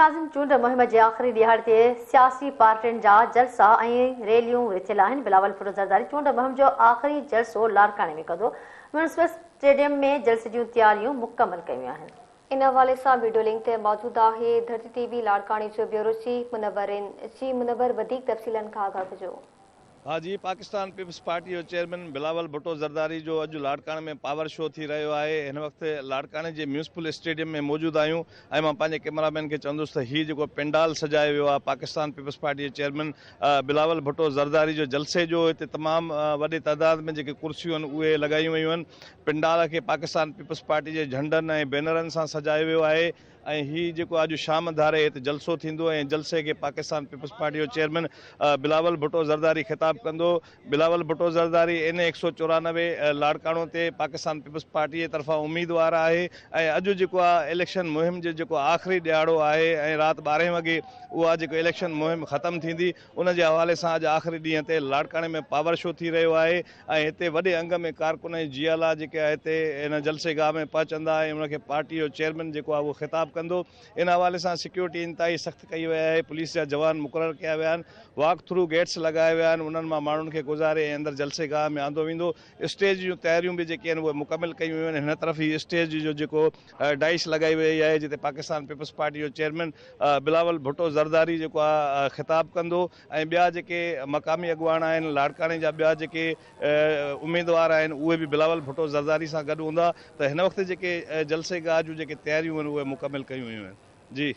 नाज़िम चूंड मुहिम जे आख़िरी ॾियार ते सियासी पार्टियुनि जा जलसा ऐं रैलियूं थियल आहिनि। बिलावल भुट्टो ज़रदारी चूंड मुहिम जो आख़िरी जलसो लाड़काने में कंदो। म्यूनिसिपल स्टेडियम में जलसे जूं तैयारियूं मुकमल कयूं आहिनि। इन हवाले सां वीडियो लिंक ते मौजूद आहे धरती टीवी लाड़कानी जो ब्यूरो चीफ मुनवर वधीक तफ़सीलनि खां आगाह कजो। हाँ जी, पाकिस्तान पीपल्स पार्टी जो चेयरमैन बिलावल भुट्टो ज़रदारी जो अॼु लाड़काने में पावर शो थी रहियो आहे। हिन वक़्तु लाड़काने जे म्यूनिसिपल स्टेडियम में मौजूद आहियूं ऐं मां पंहिंजे कैमरामैन खे चवंदुसि त हीउ जेको पेंडाल सजायो वियो आहे पाकिस्तान पीपल्स पार्टी जे चेयरमैन बिलावल भुट्टो ज़रदारी जो जलसे जो हिते तमामु वॾे तइदाद में जेके कुर्सियूं आहिनि उहे लॻायूं वयूं आहिनि। पेंडाल खे पाकिस्तान पीपल्स पार्टी जे झंडनि ऐं बैनरनि सां सजायो वियो आहे ऐं हीउ जेको अॼु शाम धारे हिते जलसो थींदो ऐं जलसे खे पाकिस्तान पीपल्स पार्टी जो चेयरमैन बिलावल भुट्टो ज़रदारी ख़िताब कंदो। बिलावल भुट्टो ज़रदारी इन 194 लाड़काणो ते पाकिस्तान पीपल्स पार्टी जे तरफ़ां उम्मीदवार आहे ऐं अॼु जेको आहे इलेक्शन मुहिम जो जेको आख़िरी ॾियारो आहे ऐं राति 12 वॻे उहा जेको इलेक्शन मुहिम ख़तमु थींदी उन जे हवाले सां अॼु आख़िरी ॾींहं ते लाड़काणे में पावर शो थी रहियो आहे ऐं हिते वॾे अंग में कारकुन ऐं जियाला जेके आहे हिते इन जलसे गाह में पहुचंदा ऐं उनखे पार्टी जो चेयरमैन जेको आहे उहो ख़िताब कंदो। इन हवाले सां सिक्योरिटी इंतहाई सख़्तु कई वई आहे। पुलिस जा जवान मुक़ररु कया विया आहिनि। वॉक थ्रू गेट्स लॻाया विया आहिनि। उन्हनि मां माण्हुनि खे गुज़ारे ऐं अंदरि जलसे गाह में आंदो वेंदो। स्टेज जूं तयारियूं बि जेके आहिनि उहे मुकमिल कयूं वियूं आहिनि। हिन तरफ़ ई स्टेज जो जेको डाइस लॻाई वई आहे जिते पाकिस्तान पीपल्स पार्टी जो चेयरमैन बिलावल भुट्टो ज़रदारी जेको आहे ख़िताब कंदो ऐं ॿिया जेके मक़ामी अॻुवान आहिनि लाड़काने जा ॿिया जेके उम्मीदवार आहिनि उहे बि बिलावल भुट्टो ज़रदारी सां गॾु हूंदा। त हिन वक़्तु जेके जलसे गाह जूं जेके तयारियूं आहिनि उहे मुकमिल कयूं वियूं आहिनि। जी।